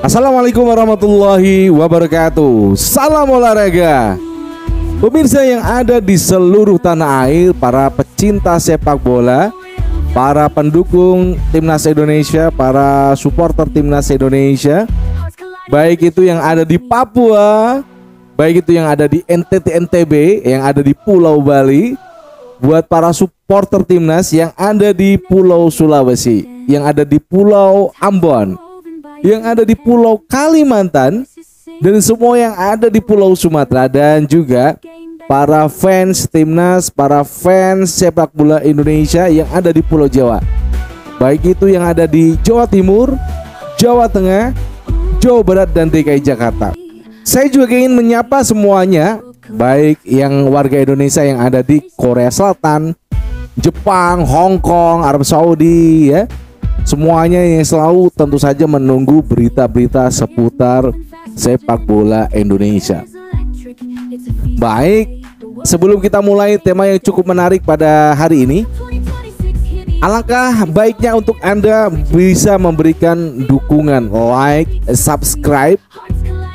Assalamualaikum warahmatullahi wabarakatuh. Salam olahraga. Pemirsa yang ada di seluruh tanah air, para pecinta sepak bola, para pendukung timnas Indonesia, para supporter timnas Indonesia, baik itu yang ada di Papua, baik itu yang ada di NTT NTB, yang ada di Pulau Bali, buat para supporter timnas yang ada di Pulau Sulawesi, yang ada di Pulau Ambon, yang ada di Pulau Kalimantan, dan semua yang ada di Pulau Sumatera, dan juga para fans timnas, para fans sepak bola Indonesia yang ada di Pulau Jawa, baik itu yang ada di Jawa Timur, Jawa Tengah, Jawa Barat, dan DKI Jakarta. Saya juga ingin menyapa semuanya, baik yang warga Indonesia yang ada di Korea Selatan, Jepang, Hong Kong, Arab Saudi, ya. Semuanya yang selalu tentu saja menunggu berita-berita seputar sepak bola Indonesia. Baik, sebelum kita mulai tema yang cukup menarik pada hari ini, alangkah baiknya untuk Anda bisa memberikan dukungan, like, subscribe,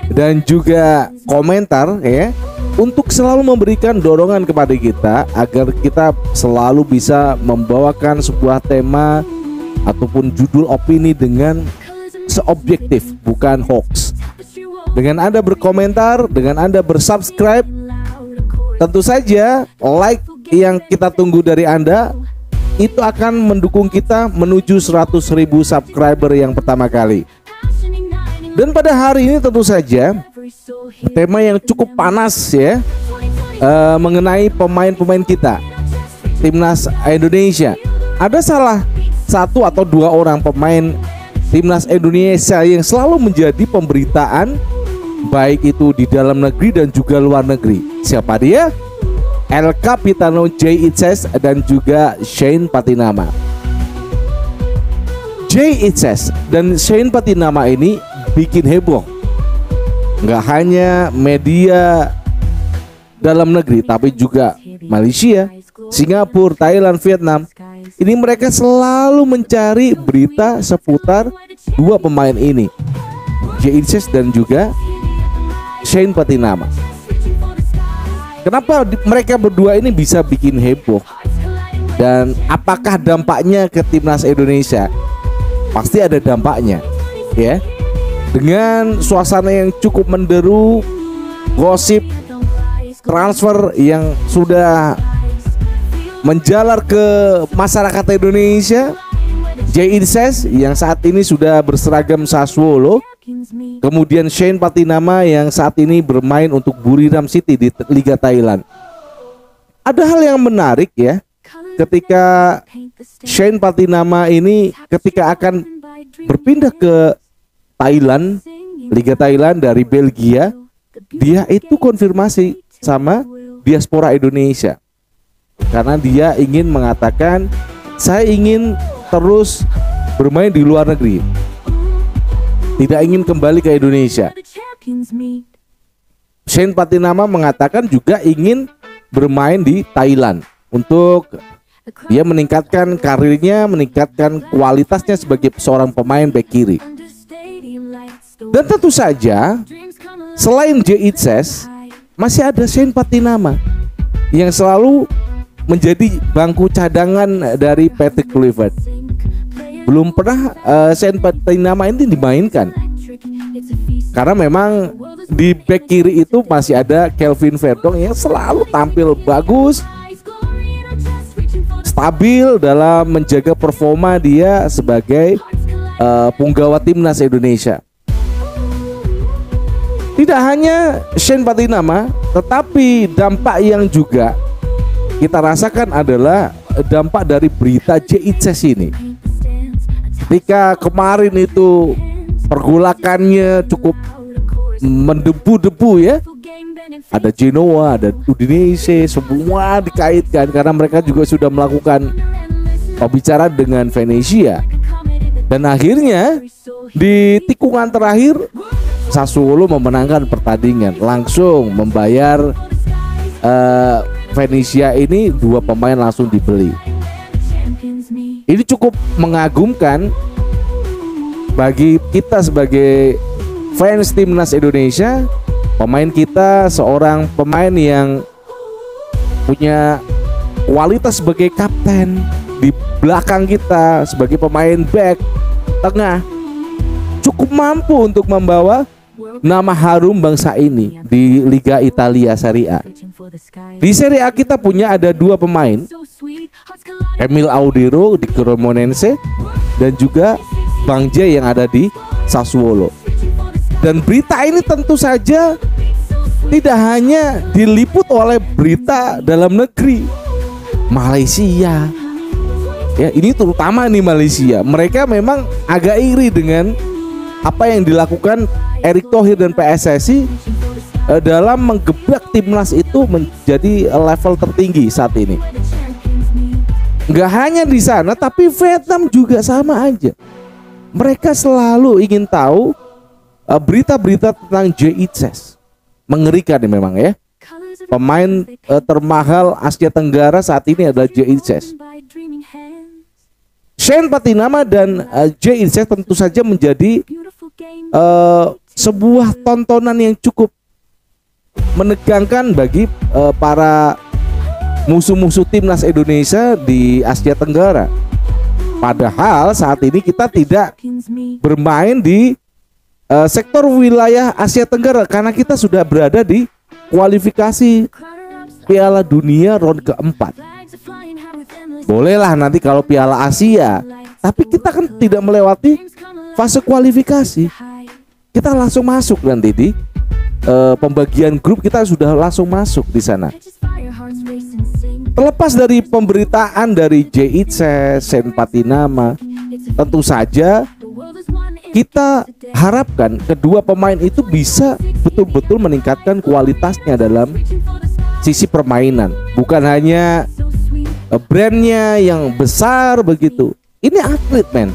dan juga komentar, ya, untuk selalu memberikan dorongan kepada kita agar kita selalu bisa membawakan sebuah tema ataupun judul opini dengan seobjektif, bukan hoax. Dengan Anda berkomentar, dengan Anda bersubscribe, tentu saja like yang kita tunggu dari Anda itu akan mendukung kita menuju 100.000 subscriber yang pertama kali. Dan pada hari ini tentu saja tema yang cukup panas, ya, mengenai pemain-pemain kita timnas Indonesia. Ada salah satu atau dua orang pemain timnas Indonesia yang selalu menjadi pemberitaan, baik itu di dalam negeri dan juga luar negeri. Siapa dia? El Capitano Jay Itzes dan juga Shane Patinama. Jay Itzes dan Shane Patinama ini bikin heboh, nggak hanya media dalam negeri, tapi juga Malaysia, Singapura, Thailand, Vietnam. Ini mereka selalu mencari berita seputar dua pemain ini, Jay Itzes dan juga Shane Patinama. Kenapa mereka berdua ini bisa bikin heboh? Dan apakah dampaknya ke timnas Indonesia? Pasti ada dampaknya, ya. Dengan suasana yang cukup menderu, gosip transfer yang sudah menjalar ke masyarakat Indonesia, Jay Itzes yang saat ini sudah berseragam Sassuolo, kemudian Shane Patinama yang saat ini bermain untuk Buriram City di Liga Thailand. Ada hal yang menarik, ya, ketika Shane Patinama ini ketika akan berpindah ke Thailand, Liga Thailand dari Belgia, dia itu konfirmasi sama diaspora Indonesia. Karena dia ingin mengatakan, saya ingin terus bermain di luar negeri, tidak ingin kembali ke Indonesia. Shane Patinama mengatakan juga ingin bermain di Thailand untuk dia meningkatkan karirnya, meningkatkan kualitasnya sebagai seorang pemain bek kiri. Dan tentu saja selain Jay Itzes, masih ada Shane Patinama yang selalu menjadi bangku cadangan dari Patrick Kluivert. Belum pernah Shane Patinama ini dimainkan, karena memang di bek kiri itu masih ada Kelvin Verdong yang selalu tampil bagus, stabil dalam menjaga performa dia sebagai punggawa timnas Indonesia. Tidak hanya Shane Patinama, tetapi dampak yang juga kita rasakan adalah dampak dari berita Jay Itzes ini. Ketika kemarin itu pergolakannya cukup mendebu-debu, ya, ada Genoa, ada Udinese, semua dikaitkan karena mereka juga sudah melakukan pembicaraan dengan Venezia. Dan akhirnya di tikungan terakhir Sassuolo memenangkan pertandingan, langsung membayar Venezia ini, dua pemain langsung dibeli. Ini cukup mengagumkan bagi kita sebagai fans timnas Indonesia, pemain kita seorang pemain yang punya kualitas sebagai kapten, di belakang kita sebagai pemain back tengah, cukup mampu untuk membawa nama harum bangsa ini di Liga Italia Serie A. Di Serie A kita punya ada dua pemain, Emil Audero di Cremonense dan juga Bang J yang ada di Sassuolo. Dan berita ini tentu saja tidak hanya diliput oleh berita dalam negeri, Malaysia. Ya, ini terutama nih Malaysia. Mereka memang agak iri dengan apa yang dilakukan Erick Thohir dan PSSI dalam menggebrak timnas itu menjadi level tertinggi saat ini. Nggak hanya di sana, tapi Vietnam juga sama aja. Mereka selalu ingin tahu berita-berita tentang Jay Itzes. Mengerikan nih memang ya. Pemain termahal Asia Tenggara saat ini adalah Jay Itzes. Shane Patinama dan Jay Itzes tentu saja menjadi sebuah tontonan yang cukup menegangkan bagi para musuh-musuh timnas Indonesia di Asia Tenggara. Padahal saat ini kita tidak bermain di sektor wilayah Asia Tenggara karena kita sudah berada di kualifikasi Piala Dunia round keempat. Bolehlah nanti kalau Piala Asia, tapi kita kan tidak melewati fase kualifikasi. Kita langsung masuk nanti di pembagian grup, kita sudah langsung masuk di sana. Terlepas dari pemberitaan dari Jay Itzes, Shane Patinama, tentu saja kita harapkan kedua pemain itu bisa betul-betul meningkatkan kualitasnya dalam sisi permainan, bukan hanya brandnya yang besar begitu. Ini atlet, men.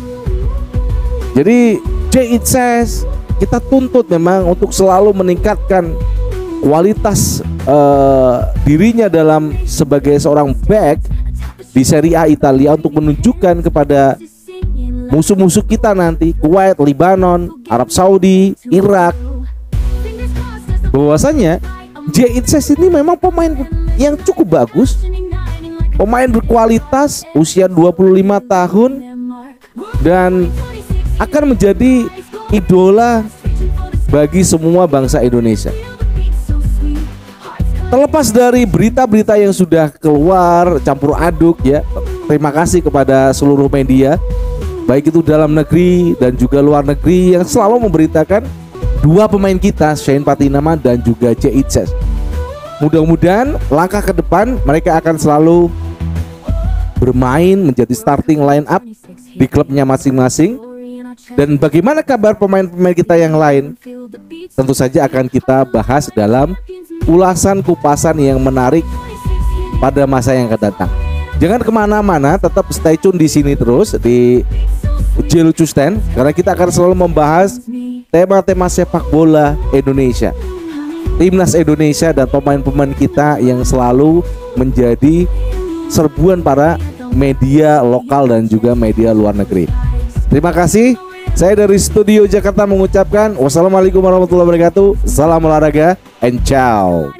Jadi Jay Itzes kita tuntut memang untuk selalu meningkatkan kualitas dirinya dalam sebagai seorang back di Serie A Italia untuk menunjukkan kepada musuh-musuh kita nanti, Kuwait, Lebanon, Arab Saudi, Irak, bahwasanya Jay Itzes ini memang pemain yang cukup bagus, pemain berkualitas, usia 25 tahun dan akan menjadi idola bagi semua bangsa Indonesia. Terlepas dari berita-berita yang sudah keluar campur aduk ya, terima kasih kepada seluruh media, baik itu dalam negeri dan juga luar negeri yang selalu memberitakan dua pemain kita, Shane Patinama dan juga Jay Itzes. Mudah-mudahan langkah ke depan mereka akan selalu bermain menjadi starting line up di klubnya masing-masing. Dan bagaimana kabar pemain-pemain kita yang lain? Tentu saja akan kita bahas dalam ulasan kupasan yang menarik pada masa yang akan datang. Jangan kemana-mana, tetap stay tune di sini terus di Jelucu Stand, karena kita akan selalu membahas tema-tema sepak bola Indonesia, timnas Indonesia dan pemain-pemain kita yang selalu menjadi serbuan para media lokal dan juga media luar negeri. Terima kasih. Saya dari studio Jakarta mengucapkan wassalamualaikum warahmatullahi wabarakatuh. Salam olahraga and ciao.